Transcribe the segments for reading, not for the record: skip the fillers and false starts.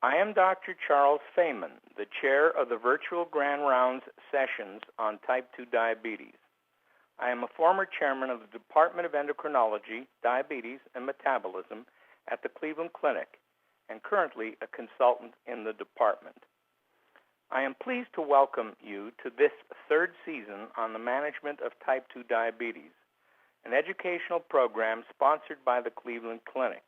I am Dr. Charles Faiman, the chair of the virtual Grand Rounds sessions on type 2 diabetes. I am a former chairman of the Department of Endocrinology, Diabetes, and Metabolism at the Cleveland Clinic, and currently a consultant in the department. I am pleased to welcome you to this third season on the management of type 2 diabetes, an educational program sponsored by the Cleveland Clinic.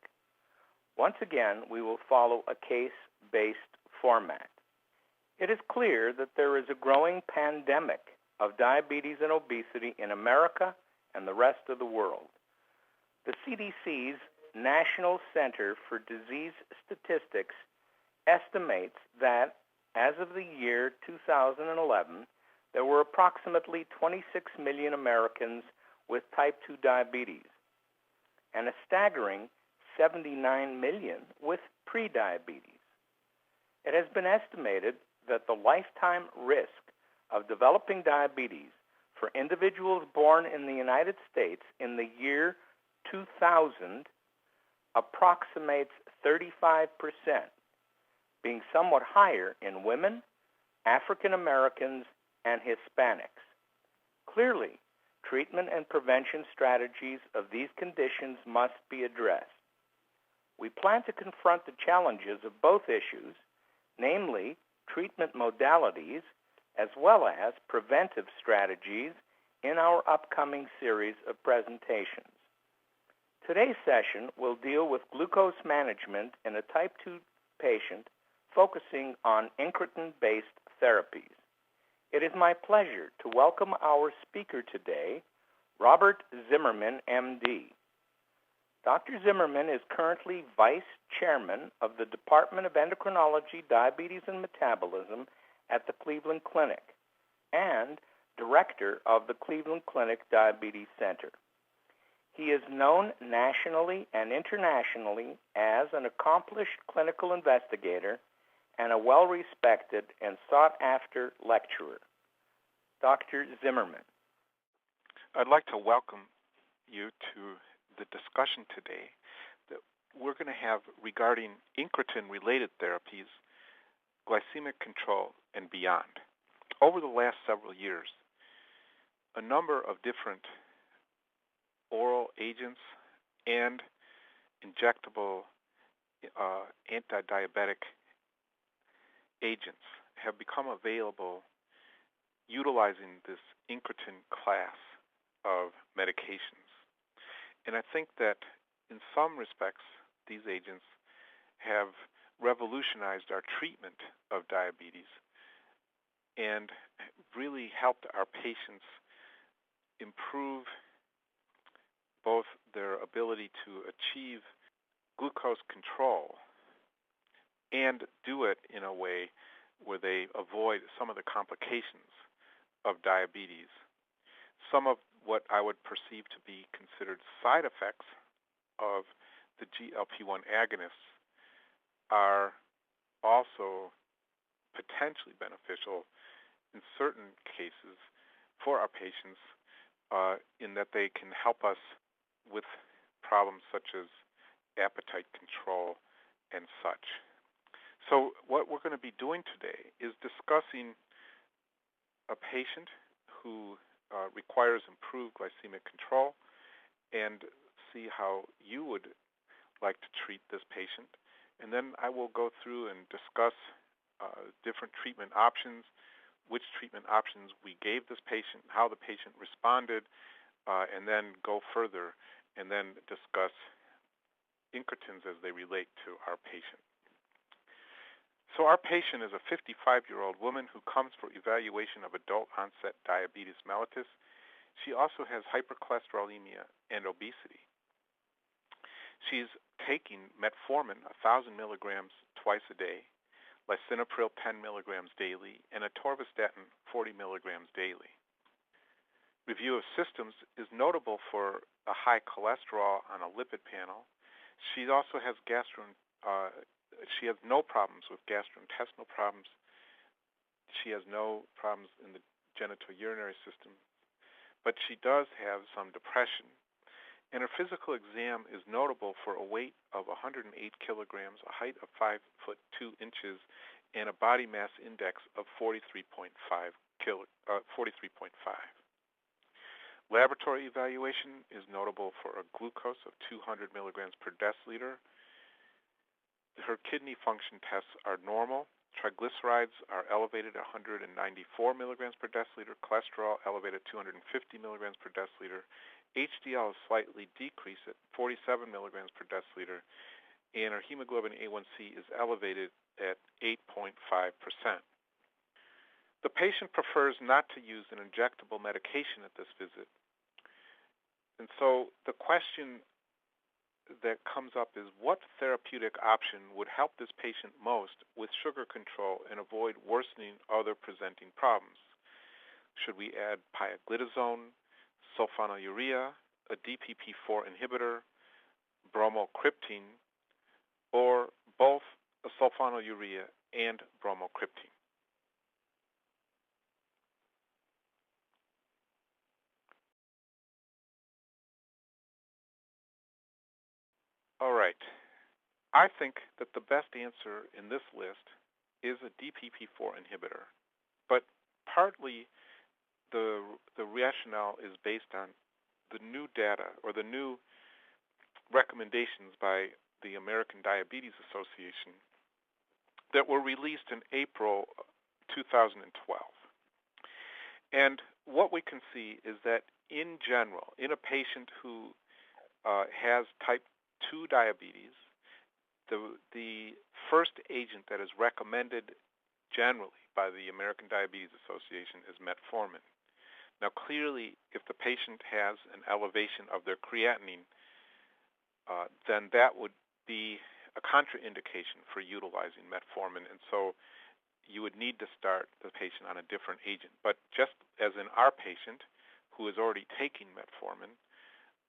Once again, we will follow a case-based format. It is clear that there is a growing pandemic of diabetes and obesity in America and the rest of the world. The CDC's National Center for Disease Statistics estimates that as of the year 2011, there were approximately 26 million Americans with type 2 diabetes and a staggering 79 million with prediabetes. It has been estimated that the lifetime risk of developing diabetes for individuals born in the United States in the year 2000 approximates 35%, being somewhat higher in women, African Americans, and Hispanics. Clearly, treatment and prevention strategies of these conditions must be addressed. We plan to confront the challenges of both issues, namely treatment modalities as well as preventive strategies, in our upcoming series of presentations. Today's session will deal with glucose management in a type 2 patient, focusing on incretin-based therapies. It is my pleasure to welcome our speaker today, Robert Zimmerman, MD. Dr. Zimmerman is currently Vice Chairman of the Department of Endocrinology, Diabetes, and Metabolism at the Cleveland Clinic and Director of the Cleveland Clinic Diabetes Center. He is known nationally and internationally as an accomplished clinical investigator and a well-respected and sought-after lecturer. Dr. Zimmerman. I'd like to welcome you to the discussion today that we're going to have regarding incretin-related therapies, glycemic control, and beyond. Over the last several years, a number of different oral agents and injectable anti-diabetic agents have become available utilizing this incretin class of medications. And I think that in some respects, these agents have revolutionized our treatment of diabetes and really helped our patients improve both their ability to achieve glucose control and do it in a way where they avoid some of the complications of diabetes. Some of what I would perceive to be considered side effects of the GLP-1 agonists are also potentially beneficial in certain cases for our patients in that they can help us with problems such as appetite control and such. So what we're going to be doing today is discussing a patient who requires improved glycemic control and see how you would like to treat this patient. And then I will go through and discuss different treatment options, which treatment options we gave this patient, how the patient responded, and then go further and then discuss incretins as they relate to our patient. So our patient is a 55-year-old woman who comes for evaluation of adult-onset diabetes mellitus. She also has hypercholesterolemia and obesity. She's taking metformin, 1,000 milligrams twice a day, lisinopril 10 milligrams daily, and atorvastatin 40 milligrams daily. Review of systems is notable for a high cholesterol on a lipid panel. She also has she has no problems with gastrointestinal problems. She has no problems in the genitourinary system, but she does have some depression, And her physical exam is notable for a weight of 108 kilograms, a height of 5 foot 2 inches, and a body mass index of 43.5. Laboratory evaluation is notable for a glucose of 200 milligrams per deciliter. Her kidney function tests are normal. Triglycerides are elevated at 194 milligrams per deciliter. Cholesterol elevated at 250 milligrams per deciliter. HDL is slightly decreased at 47 milligrams per deciliter. And her hemoglobin A1C is elevated at 8.5%. The patient prefers not to use an injectable medication at this visit. And so the question that comes up is, what therapeutic option would help this patient most with sugar control and avoid worsening other presenting problems? Should we add pioglitazone, sulfonylurea, a DPP-4 inhibitor, bromocriptine, or both a sulfonylurea and bromocriptine? All right. I think that the best answer in this list is a DPP-4 inhibitor, but partly the rationale is based on the new data or the new recommendations by the American Diabetes Association that were released in April 2012. And what we can see is that in general, in a patient who has type 2 diabetes, the first agent that is recommended generally by the American Diabetes Association is metformin. Now, clearly, if the patient has an elevation of their creatinine, then that would be a contraindication for utilizing metformin, and so you would need to start the patient on a different agent. But just as in our patient who is already taking metformin,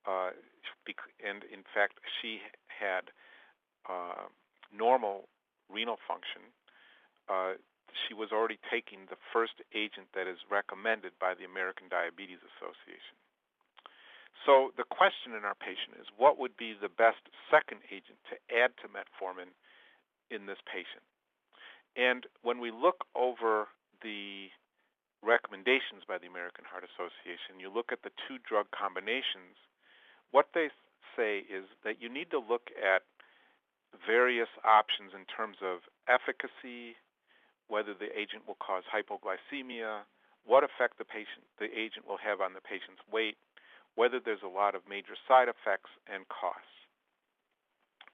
and in fact she had normal renal function, she was already taking the first agent that is recommended by the American Diabetes Association. So the question in our patient is, what would be the best second agent to add to metformin in this patient? And when we look over the recommendations by the American Heart Association, you look at the two drug combinations, what they say is that you need to look at various options in terms of efficacy, whether the agent will cause hypoglycemia, what effect the agent will have on the patient's weight, whether there's a lot of major side effects, and costs.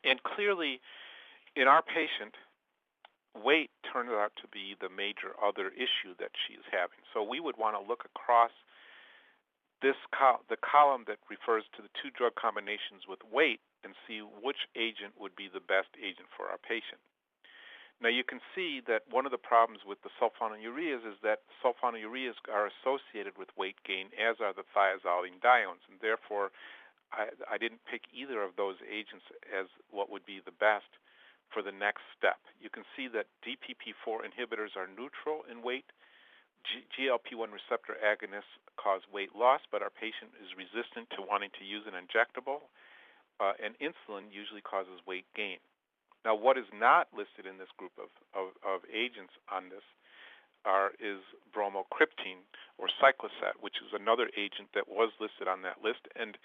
And clearly, in our patient, weight turned out to be the major other issue that she's having. So we would want to look across the column that refers to the two drug combinations with weight and see which agent would be the best agent for our patient. Now, you can see that one of the problems with the sulfonylureas is that sulfonylureas are associated with weight gain, as are the thiazolidinediones, and therefore I didn't pick either of those agents as what would be the best for the next step. You can see that DPP-4 inhibitors are neutral in weight. GLP-1 receptor agonists cause weight loss, but our patient is resistant to wanting to use an injectable, and insulin usually causes weight gain. Now, what is not listed in this group of agents on this is bromocriptine or cycloset, which is another agent that was listed on that list. And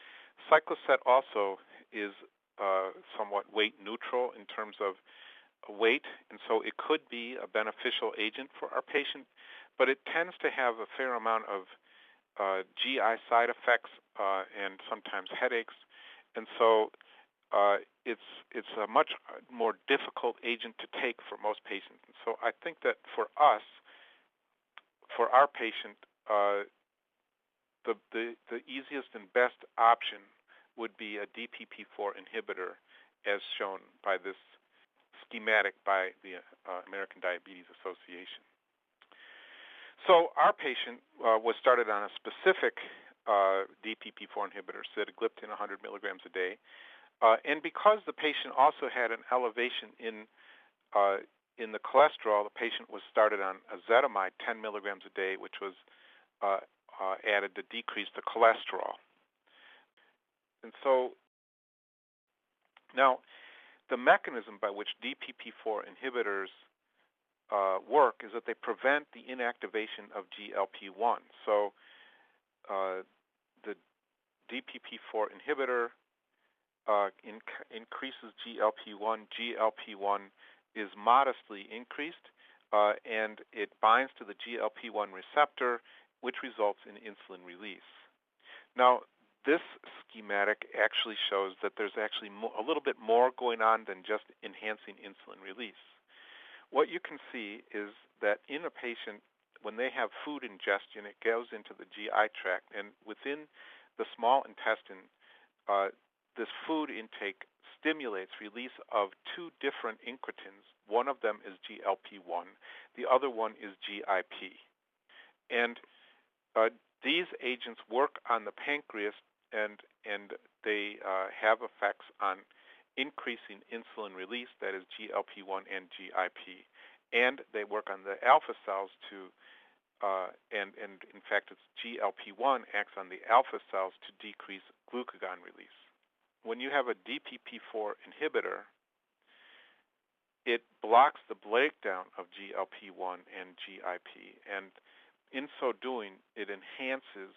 cycloset also is somewhat weight neutral in terms of weight, and so it could be a beneficial agent for our patient, but it tends to have a fair amount of GI side effects and sometimes headaches, and so it's a much more difficult agent to take for most patients. And so I think that for us, for our patient, the easiest and best option would be a DPP-4 inhibitor, as shown by this schematic by the American Diabetes Association. So our patient was started on a specific DPP-4 inhibitor, sitagliptin, 100 milligrams a day. And because the patient also had an elevation in the cholesterol, the patient was started on ezetimibe, 10 milligrams a day, which was added to decrease the cholesterol. And so now the mechanism by which DPP-4 inhibitors work is that they prevent the inactivation of GLP-1. So the DPP-4 inhibitor increases GLP-1. GLP-1 is modestly increased, and it binds to the GLP-1 receptor, which results in insulin release. Now, this schematic actually shows that there's actually a little bit more going on than just enhancing insulin release. What you can see is that in a patient, when they have food ingestion, it goes into the GI tract, and within the small intestine, this food intake stimulates release of two different incretins. One of them is GLP-1. The other one is GIP. And these agents work on the pancreas, and they have effects on increasing insulin release, that is GLP-1 and GIP. And they work on the alpha cells to, and in fact, it's GLP-1 acts on the alpha cells to decrease glucagon release. When you have a DPP-4 inhibitor, it blocks the breakdown of GLP-1 and GIP, and in so doing, it enhances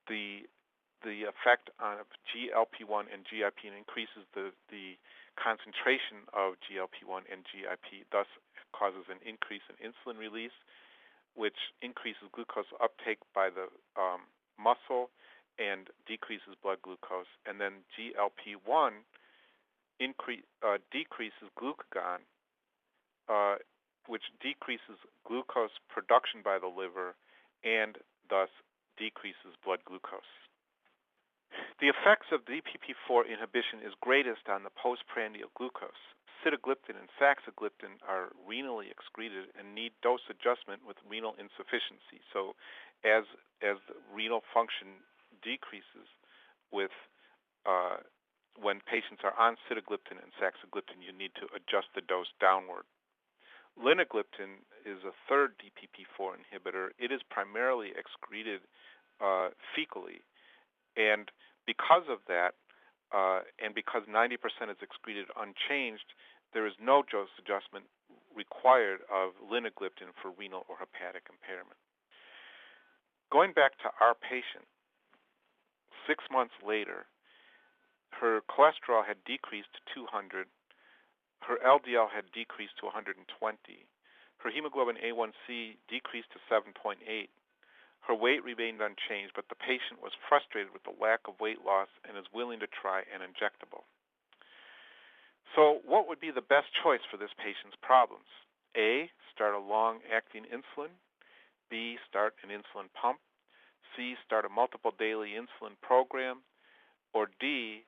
the effect of GLP-1 and GIP and increases the concentration of GLP-1 and GIP, thus causes an increase in insulin release, which increases glucose uptake by the muscle and decreases blood glucose. And then GLP-1 decreases glucagon, which decreases glucose production by the liver and thus decreases blood glucose. The effects of DPP-4 inhibition is greatest on the postprandial glucose. Sitagliptin and saxagliptin are renally excreted and need dose adjustment with renal insufficiency. So as the renal function decreases with when patients are on sitagliptin and saxagliptin, you need to adjust the dose downward. Linagliptin is a third DPP-4 inhibitor. It is primarily excreted fecally, and because of that, and because 90% is excreted unchanged, there is no dose adjustment required of linagliptin for renal or hepatic impairment. Going back to our patient, 6 months later, her cholesterol had decreased to 200, her LDL had decreased to 120, her hemoglobin A1C decreased to 7.8, her weight remained unchanged, but the patient was frustrated with the lack of weight loss and is willing to try an injectable. So what would be the best choice for this patient's problems? A, start a long-acting insulin. B, start an insulin pump. C, start a multiple daily insulin program. Or D,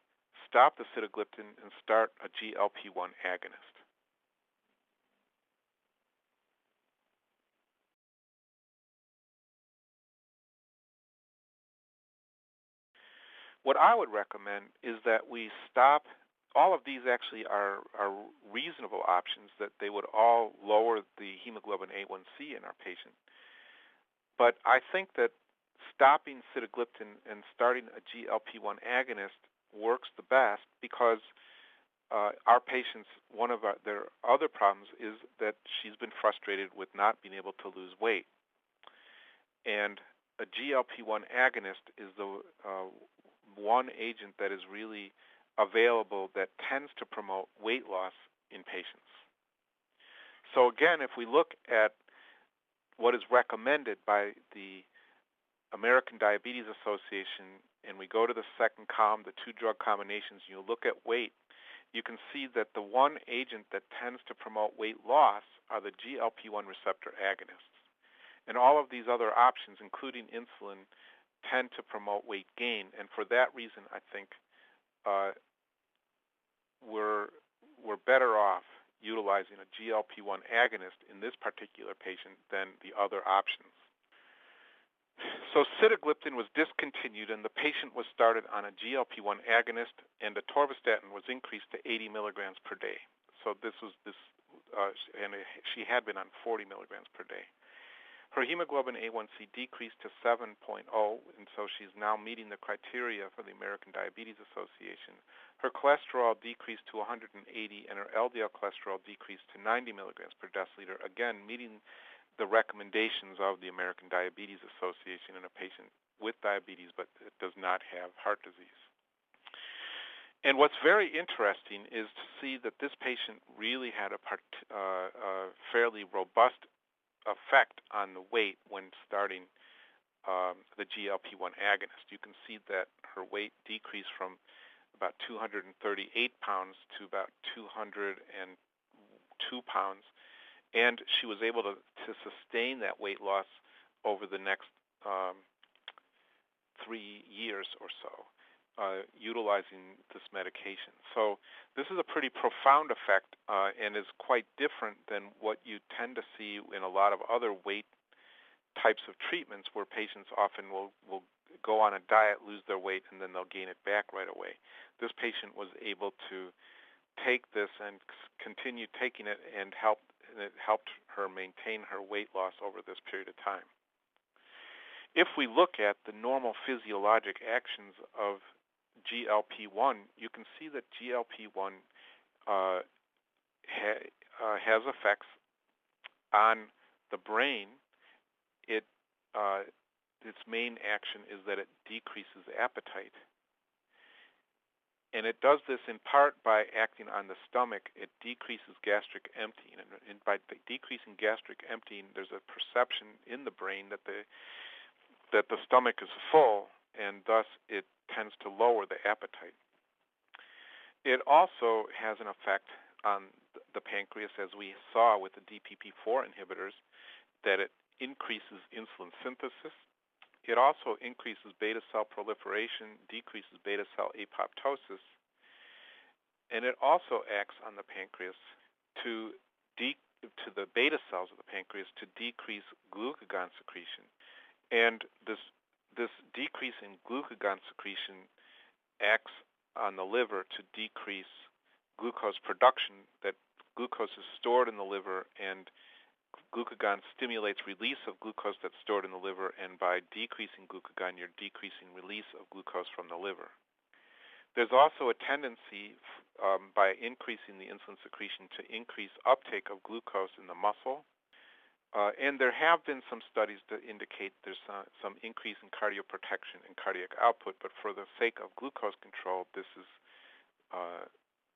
stop the sitagliptin and start a GLP-1 agonist. What I would recommend is that we stop. All of these actually are reasonable options, that they would all lower the hemoglobin A1C in our patient. But I think that stopping sitagliptin and starting a GLP-1 agonist works the best because our patients, one of their other problems is that she's been frustrated with not being able to lose weight. And a GLP-1 agonist is the one agent that is really available that tends to promote weight loss in patients. So again, if we look at what is recommended by the American Diabetes Association, and we go to the second column, the two drug combinations, and you look at weight, you can see that the one agent that tends to promote weight loss are the GLP-1 receptor agonists. And all of these other options, including insulin, tend to promote weight gain. And for that reason, I think we're better off utilizing a GLP-1 agonist in this particular patient than the other options. So sitagliptin was discontinued, and the patient was started on a GLP-1 agonist, and atorvastatin was increased to 80 milligrams per day. So and she had been on 40 milligrams per day. Her hemoglobin A1C decreased to 7.0, and so she's now meeting the criteria for the American Diabetes Association. Her cholesterol decreased to 180, and her LDL cholesterol decreased to 90 milligrams per deciliter, again meeting the recommendations of the American Diabetes Association in a patient with diabetes but does not have heart disease. And what's very interesting is to see that this patient really had a fairly robust effect on the weight when starting the GLP-1 agonist. You can see that her weight decreased from about 238 pounds to about 202 pounds, and she was able to sustain that weight loss over the next 3 years or so, utilizing this medication. So this is a pretty profound effect and is quite different than what you tend to see in a lot of other weight types of treatments where patients often will go on a diet, lose their weight, and then they'll gain it back right away. This patient was able to take this and continue taking it, and it helped her maintain her weight loss over this period of time. If we look at the normal physiologic actions of GLP-1, you can see that GLP-1 has effects on the brain. Its main action is that it decreases appetite. And it does this in part by acting on the stomach. It decreases gastric emptying. And by decreasing gastric emptying, there's a perception in the brain that the stomach is full, and thus it tends to lower the appetite. It also has an effect on the pancreas, as we saw with the DPP-4 inhibitors, that it increases insulin synthesis. It also increases beta cell proliferation, decreases beta cell apoptosis, and it also acts on the pancreas to the beta cells of the pancreas to decrease glucagon secretion. And this decrease in glucagon secretion acts on the liver to decrease glucose production. That glucose is stored in the liver, and glucagon stimulates release of glucose that's stored in the liver, and by decreasing glucagon, you're decreasing release of glucose from the liver. There's also a tendency by increasing the insulin secretion to increase uptake of glucose in the muscle. And there have been some studies that indicate there's some increase in cardioprotection and cardiac output, but for the sake of glucose control, this is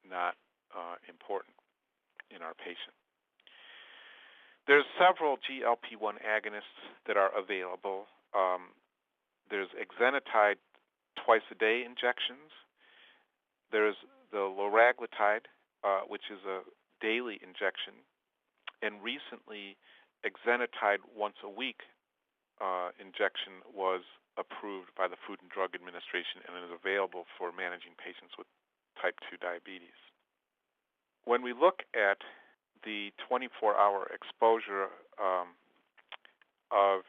not important in our patient. There's several GLP-1 agonists that are available. There's Exenatide twice-a-day injections. There's the liraglutide, which is a daily injection. And recently, Exenatide once-a-week injection was approved by the Food and Drug Administration and is available for managing patients with type 2 diabetes. When we look at the 24-hour exposure of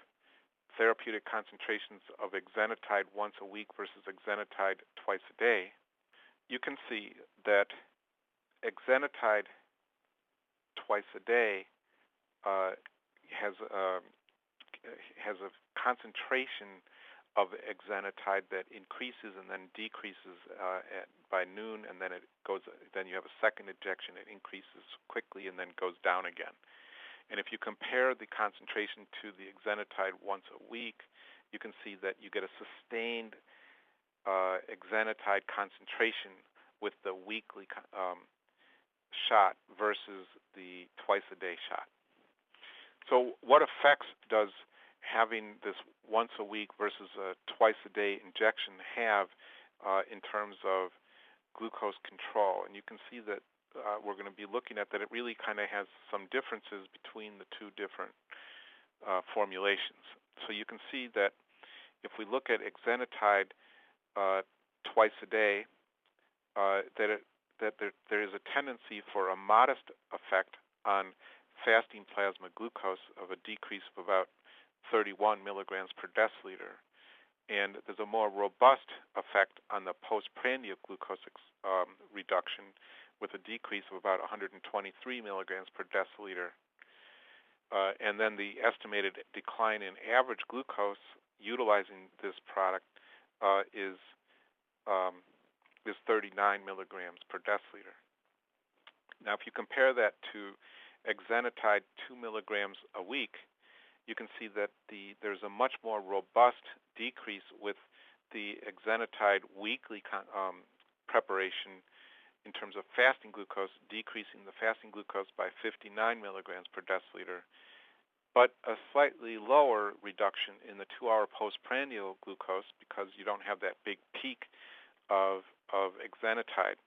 therapeutic concentrations of Exenatide once a week versus Exenatide twice a day, you can see that Exenatide twice a day has a concentration of Exenatide that increases and then decreases by noon, and then then you have a second injection. It increases quickly and then goes down again. And if you compare the concentration to the Exenatide once a week, you can see that you get a sustained Exenatide concentration with the weekly shot versus the twice-a-day shot. So what effects does having this once a week versus a twice-a-day injection have in terms of glucose control? And you can see that we're going to be looking at that it really kind of has some differences between the two different formulations. So you can see that if we look at Exenatide twice a day, that there is a tendency for a modest effect on fasting plasma glucose of a decrease of about 31 milligrams per deciliter. And there's a more robust effect on the postprandial glucose reduction with a decrease of about 123 milligrams per deciliter. and then the estimated decline in average glucose utilizing this product is 39 milligrams per deciliter. Now, if you compare that to Exenatide 2 milligrams a week, you can see that there's a much more robust decrease with the Exenatide weekly preparation in terms of fasting glucose, decreasing the fasting glucose by 59 milligrams per deciliter, but a slightly lower reduction in the 2-hour postprandial glucose because you don't have that big peak of Exenatide.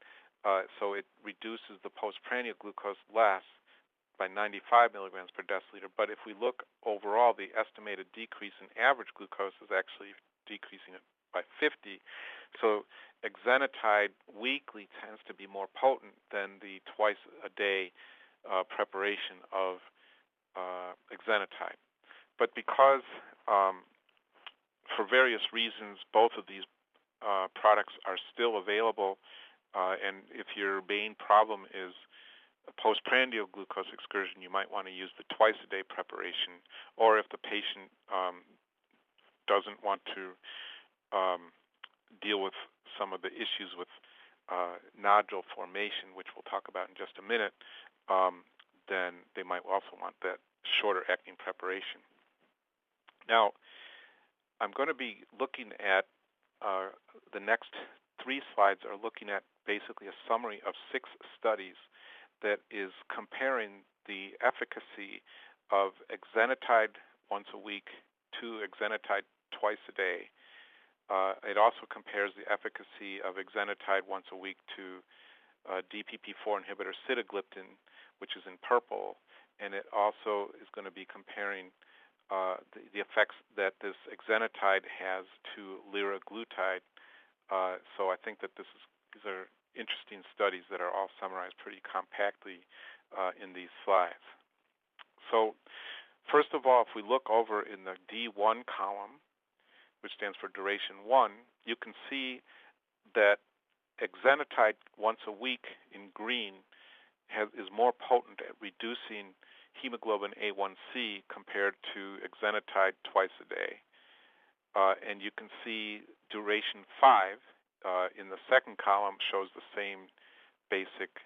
So it reduces the postprandial glucose less by 95 milligrams per deciliter. But if we look overall, the estimated decrease in average glucose is actually decreasing it by 50. So Exenatide weekly tends to be more potent than the twice-a-day preparation of Exenatide. But because, for various reasons, both of these products are still available, and if your main problem is a postprandial glucose excursion, you might want to use the twice-a-day preparation, or if the patient doesn't want to deal with some of the issues with nodule formation, which we'll talk about in just a minute, then they might also want that shorter-acting preparation. Now, I'm going to be looking at the next 3 slides are looking at basically a summary of 6 studies that is comparing the efficacy of Exenatide once a week to Exenatide twice a day. It also compares the efficacy of Exenatide once a week to DPP-4 inhibitor sitagliptin, which is in purple, and it also is going to be comparing the effects that this Exenatide has to liraglutide. So I think that these are interesting studies that are all summarized pretty compactly in these slides. So first of all, if we look over in the D1 column, which stands for duration 1, you can see that Exenatide once a week in green is more potent at reducing hemoglobin A1C compared to Exenatide twice a day. And you can see duration 5 in the second column shows the same basic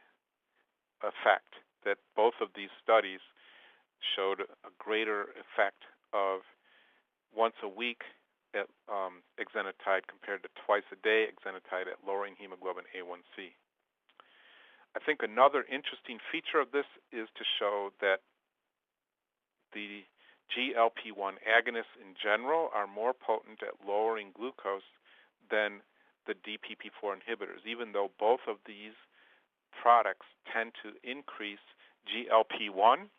effect, that both of these studies showed a greater effect of once a week at Exenatide compared to twice a day Exenatide at lowering hemoglobin A1C. I think another interesting feature of this is to show that the GLP-1 agonists in general are more potent at lowering glucose than the DPP-4 inhibitors, even though both of these products tend to increase GLP-1.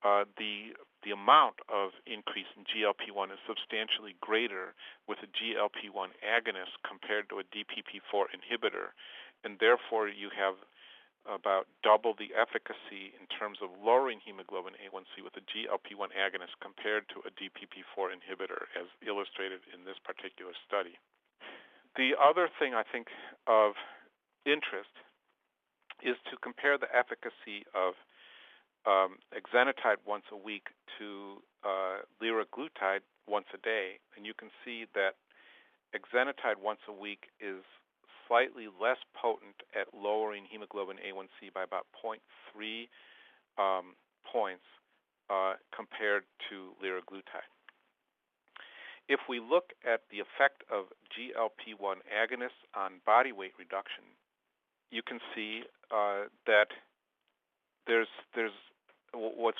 The amount of increase in GLP-1 is substantially greater with a GLP-1 agonist compared to a DPP-4 inhibitor, and therefore you have about double the efficacy in terms of lowering hemoglobin A1C with a GLP-1 agonist compared to a DPP-4 inhibitor, as illustrated in this particular study. The other thing I think of interest is to compare the efficacy of Exenatide once a week to liraglutide once a day, and you can see that Exenatide once a week is slightly less potent at lowering hemoglobin A1C by about 0.3 points compared to liraglutide. If we look at the effect of GLP-1 agonists on body weight reduction, you can see that there's what's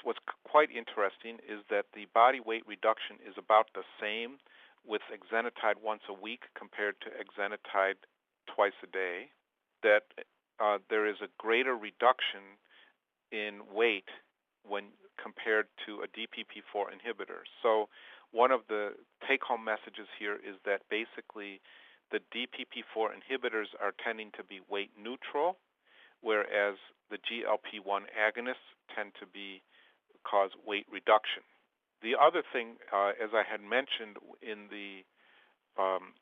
quite interesting is that the body weight reduction is about the same with Exenatide once a week compared to Exenatide twice a day, that there is a greater reduction in weight when compared to a DPP-4 inhibitor. So one of the take-home messages here is that basically the DPP-4 inhibitors are tending to be weight neutral, whereas the GLP-1 agonists tend to cause weight reduction. The other thing, as I had mentioned in the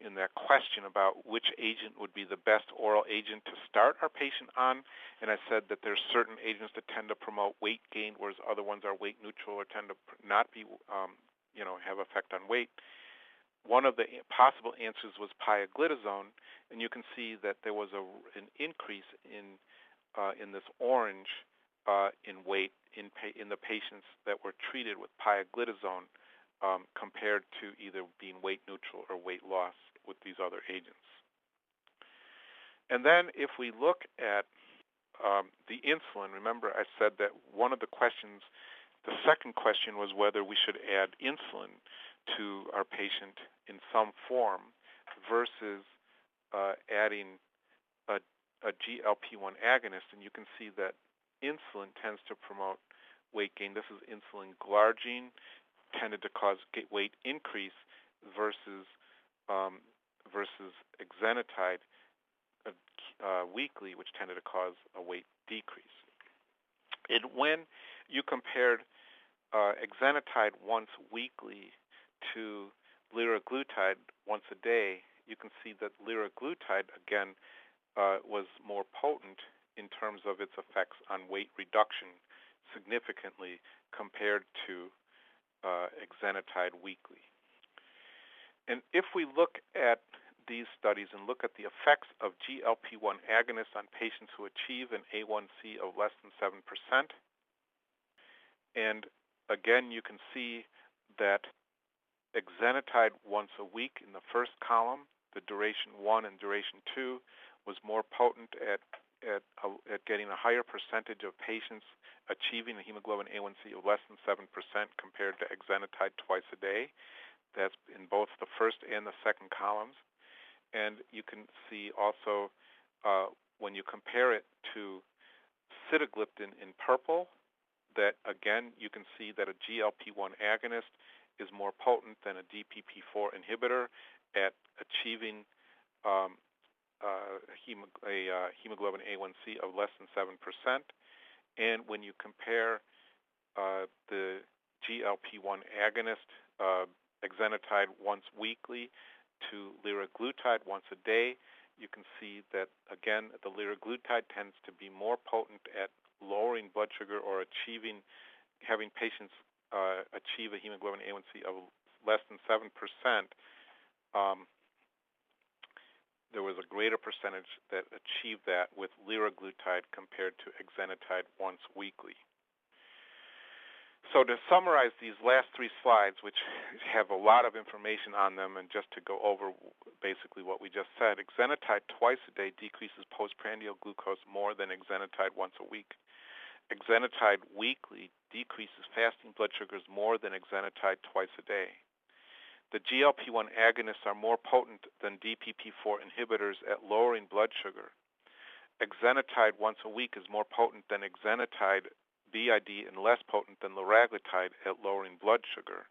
in that question about which agent would be the best oral agent to start our patient on, and I said that there's certain agents that tend to promote weight gain, whereas other ones are weight neutral or tend to not be, have effect on weight. One of the possible answers was pioglitazone, and you can see that there was an increase in this orange in weight in the patients that were treated with pioglitazone compared to either being weight neutral or weight loss with these other agents. And then if we look at the insulin, remember I said that one of the questions, the second question was whether we should add insulin to our patient in some form versus adding a GLP-1 agonist, and you can see that insulin tends to promote weight gain. This is insulin glargine, tended to cause weight increase versus exenatide weekly, which tended to cause a weight decrease. And when you compared exenatide once weekly to liraglutide once a day, you can see that liraglutide, again, was more potent in terms of its effects on weight reduction significantly compared to exenatide weekly. And if we look at these studies and look at the effects of GLP-1 agonists on patients who achieve an A1C of less than 7%, and again you can see that exenatide once a week in the first column, the duration 1 and duration 2, was more potent at getting a higher percentage of patients achieving a hemoglobin A1C of less than 7% compared to exenatide twice a day. That's in both the first and the second columns. And you can see also when you compare it to sitagliptin in purple, that again you can see that a GLP-1 agonist is more potent than a DPP-4 inhibitor at achieving a hemoglobin A1C of less than 7%. And when you compare the GLP-1 agonist, exenatide once weekly, to liraglutide once a day, you can see that, again, the liraglutide tends to be more potent at lowering blood sugar or having patients achieve a hemoglobin A1C of less than 7%. There was a greater percentage that achieved that with liraglutide compared to exenatide once weekly. So to summarize these last three slides, which have a lot of information on them, and just to go over basically what we just said, exenatide twice a day decreases postprandial glucose more than exenatide once a week. Exenatide weekly decreases fasting blood sugars more than exenatide twice a day. The GLP-1 agonists are more potent than DPP-4 inhibitors at lowering blood sugar. Exenatide once a week is more potent than exenatide BID and less potent than liraglutide at lowering blood sugar.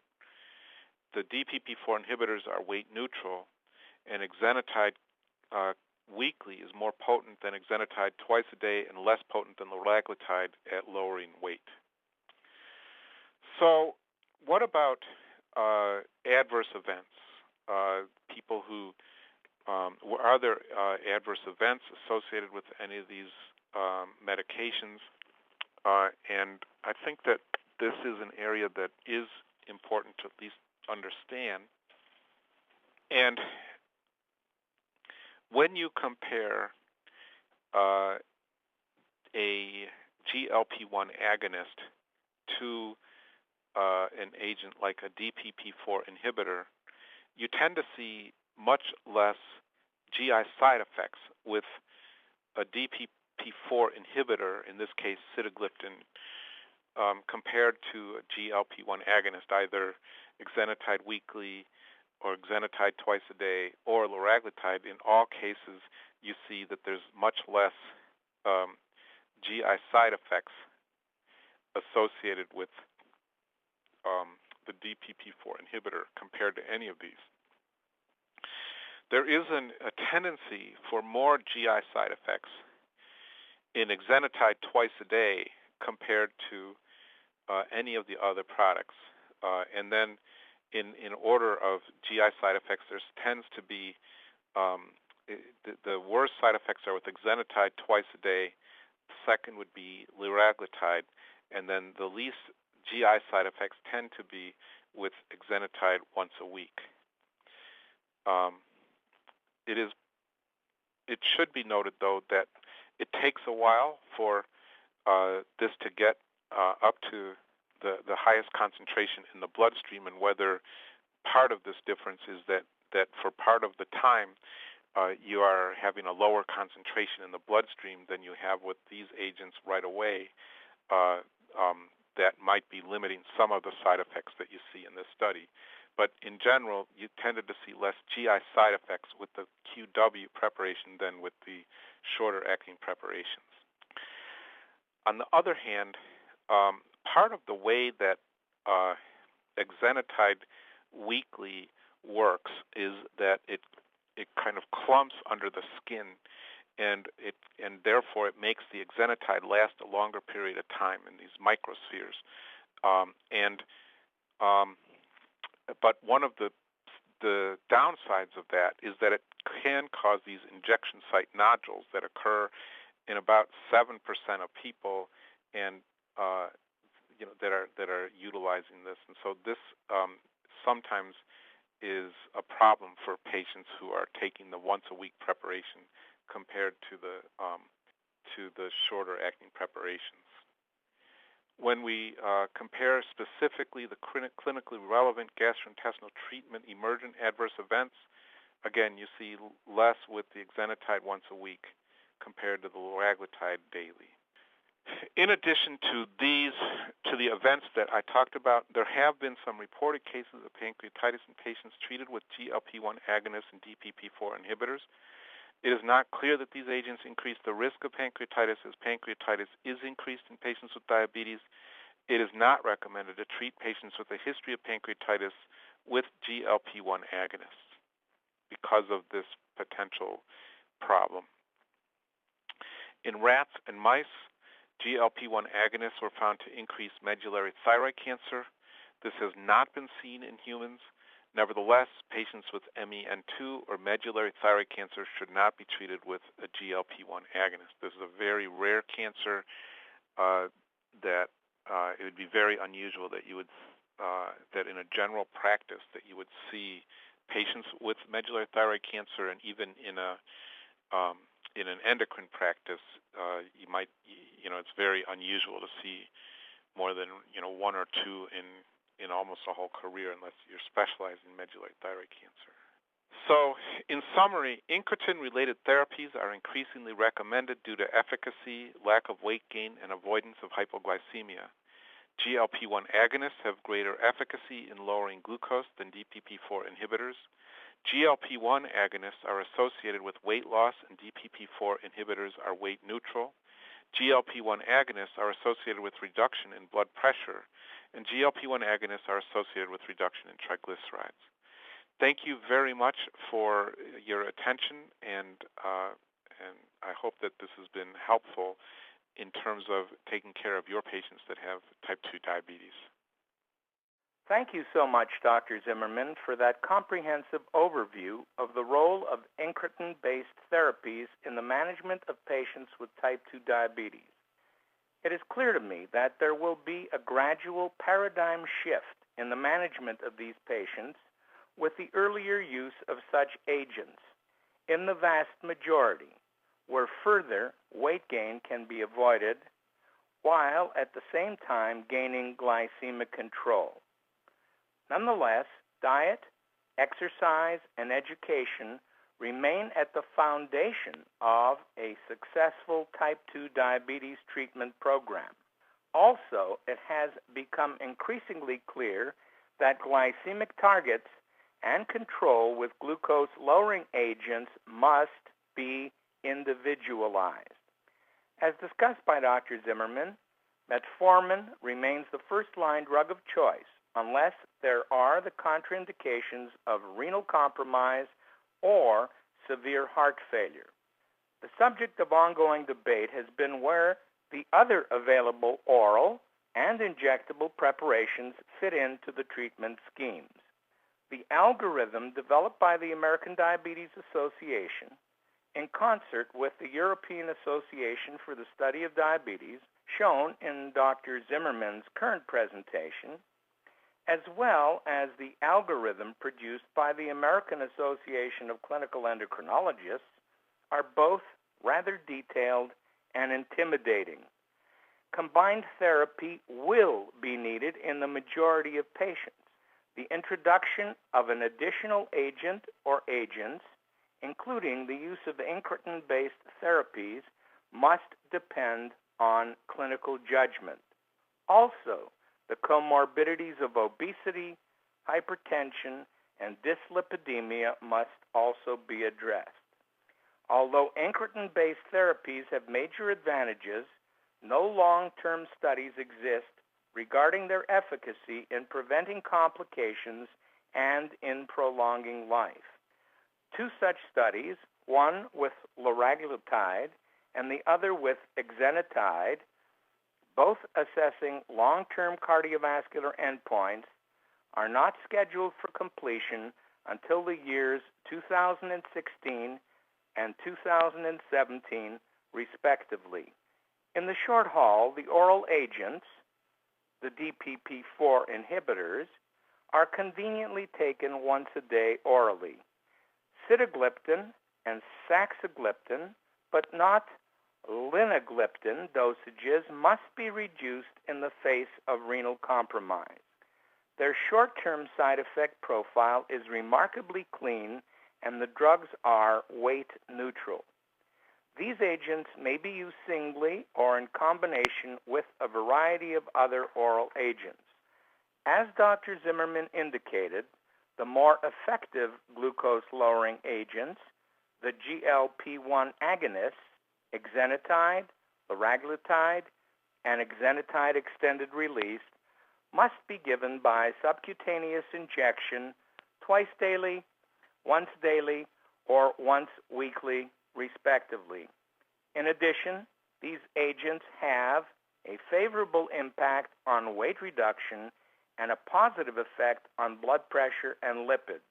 The DPP-4 inhibitors are weight neutral, and exenatide weekly is more potent than exenatide twice a day and less potent than liraglutide at lowering weight. So what about adverse events? People who, are there adverse events associated with any of these medications? And I think that this is an area that is important to at least understand. And when you compare a GLP-1 agonist to an agent like a DPP-4 inhibitor, you tend to see much less GI side effects with a DPP-4 inhibitor, in this case sitagliptin, compared to a GLP-1 agonist, either exenatide weekly or exenatide twice a day or liraglutide. In all cases, you see that there's much less GI side effects associated with the DPP-4 inhibitor compared to any of these. There is a tendency for more GI side effects in exenatide twice a day compared to any of the other products. And then in order of GI side effects, there tends to be the worst side effects are with Exenatide twice a day. The second would be liraglutide, and then the least GI side effects tend to be with Exenatide once a week. It should be noted, though, that it takes a while for this to get up to the highest concentration in the bloodstream, and whether part of this difference is that for part of the time you are having a lower concentration in the bloodstream than you have with these agents right away, that might be limiting some of the side effects that you see in this study. But in general, you tended to see less GI side effects with the QW preparation than with the shorter-acting preparations. On the other hand, part of the way that Exenatide weekly works is that it kind of clumps under the skin, and therefore it makes the Exenatide last a longer period of time in these microspheres. But one of the downsides of that is that it can cause these injection site nodules that occur in about 7% of people, and that are utilizing this. And so this sometimes is a problem for patients who are taking the once-a-week preparation compared to the shorter acting preparations. When we compare specifically the clinically relevant gastrointestinal treatment emergent adverse events, again, you see less with the Exenatide once a week compared to the liraglutide daily. In addition to the events that I talked about, there have been some reported cases of pancreatitis in patients treated with GLP-1 agonists and DPP-4 inhibitors. It is not clear that these agents increase the risk of pancreatitis, as pancreatitis is increased in patients with diabetes. It is not recommended to treat patients with a history of pancreatitis with GLP-1 agonists because of this potential problem. In rats and mice, GLP-1 agonists were found to increase medullary thyroid cancer. This has not been seen in humans. Nevertheless, patients with MEN2 or medullary thyroid cancer should not be treated with a GLP-1 agonist. This is a very rare cancer that it would be very unusual that you would that in a general practice that you would see patients with medullary thyroid cancer, and even in an endocrine practice, it's very unusual to see more than one or two in almost a whole career, unless you're specialized in medullary thyroid cancer. So, in summary, incretin-related therapies are increasingly recommended due to efficacy, lack of weight gain, and avoidance of hypoglycemia. GLP-1 agonists have greater efficacy in lowering glucose than DPP-4 inhibitors. GLP-1 agonists are associated with weight loss, and DPP-4 inhibitors are weight neutral. GLP-1 agonists are associated with reduction in blood pressure, and GLP-1 agonists are associated with reduction in triglycerides. Thank you very much for your attention, and I hope that this has been helpful in terms of taking care of your patients that have type 2 diabetes. Thank you so much, Dr. Zimmerman, for that comprehensive overview of the role of incretin-based therapies in the management of patients with type 2 diabetes. It is clear to me that there will be a gradual paradigm shift in the management of these patients with the earlier use of such agents in the vast majority, where further weight gain can be avoided, while at the same time gaining glycemic control. Nonetheless, diet, exercise, and education remain at the foundation of a successful type 2 diabetes treatment program. Also, it has become increasingly clear that glycemic targets and control with glucose-lowering agents must be individualized. As discussed by Dr. Zimmerman, metformin remains the first-line drug of choice unless there are the contraindications of renal compromise or severe heart failure. The subject of ongoing debate has been where the other available oral and injectable preparations fit into the treatment schemes. The algorithm developed by the American Diabetes Association in concert with the European Association for the Study of Diabetes, shown in Dr. Zimmerman's current presentation, as well as the algorithm produced by the American Association of Clinical Endocrinologists, are both rather detailed and intimidating. Combined therapy will be needed in the majority of patients. The introduction of an additional agent or agents, including the use of incretin-based therapies, must depend on clinical judgment. Also, the comorbidities of obesity, hypertension, and dyslipidemia must also be addressed. Although incretin-based therapies have major advantages, no long-term studies exist regarding their efficacy in preventing complications and in prolonging life. Two such studies, one with liraglutide and the other with Exenatide, both assessing long-term cardiovascular endpoints, are not scheduled for completion until the years 2016 and 2017, respectively. In the short haul, the oral agents, the DPP-4 inhibitors, are conveniently taken once a day orally. Sitagliptin and saxagliptin, but not linagliptin dosages, must be reduced in the face of renal compromise. Their short-term side effect profile is remarkably clean, and the drugs are weight neutral. These agents may be used singly or in combination with a variety of other oral agents. As Dr. Zimmerman indicated, the more effective glucose-lowering agents, the GLP-1 agonists, Exenatide, liraglutide, and Exenatide extended release, must be given by subcutaneous injection twice daily, once daily, or once weekly, respectively. In addition, these agents have a favorable impact on weight reduction and a positive effect on blood pressure and lipids.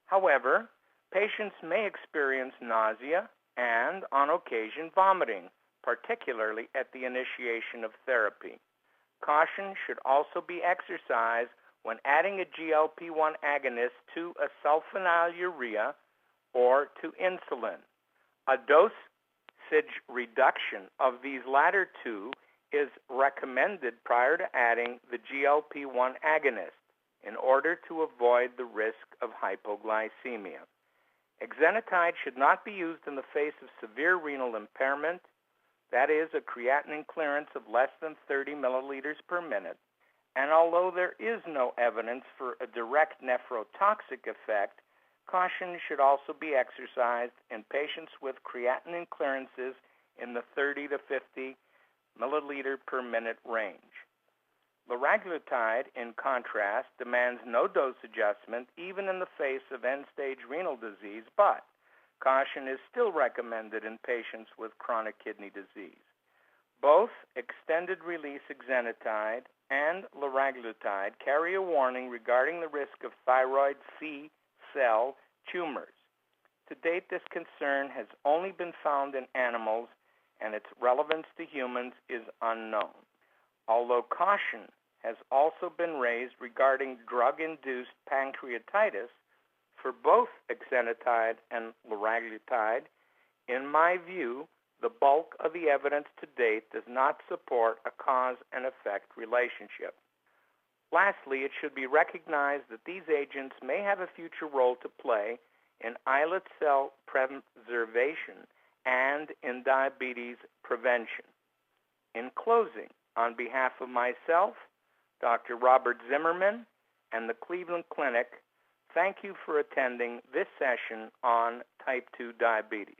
However, patients may experience nausea and, on occasion, vomiting, particularly at the initiation of therapy. Caution should also be exercised when adding a GLP-1 agonist to a sulfonylurea or to insulin. A dosage reduction of these latter two is recommended prior to adding the GLP-1 agonist in order to avoid the risk of hypoglycemia. Exenatide should not be used in the face of severe renal impairment, that is, a creatinine clearance of less than 30 milliliters per minute, and although there is no evidence for a direct nephrotoxic effect, caution should also be exercised in patients with creatinine clearances in the 30 to 50 milliliter per minute range. Liraglutide, in contrast, demands no dose adjustment even in the face of end-stage renal disease, but caution is still recommended in patients with chronic kidney disease. Both extended-release Exenatide and liraglutide carry a warning regarding the risk of thyroid C cell tumors. To date, this concern has only been found in animals, and its relevance to humans is unknown. Although caution has also been raised regarding drug-induced pancreatitis for both Exenatide and liraglutide, in my view, the bulk of the evidence to date does not support a cause and effect relationship. Lastly, it should be recognized that these agents may have a future role to play in islet cell preservation and in diabetes prevention. In closing, on behalf of myself, Dr. Robert Zimmerman, and the Cleveland Clinic, thank you for attending this session on type 2 diabetes.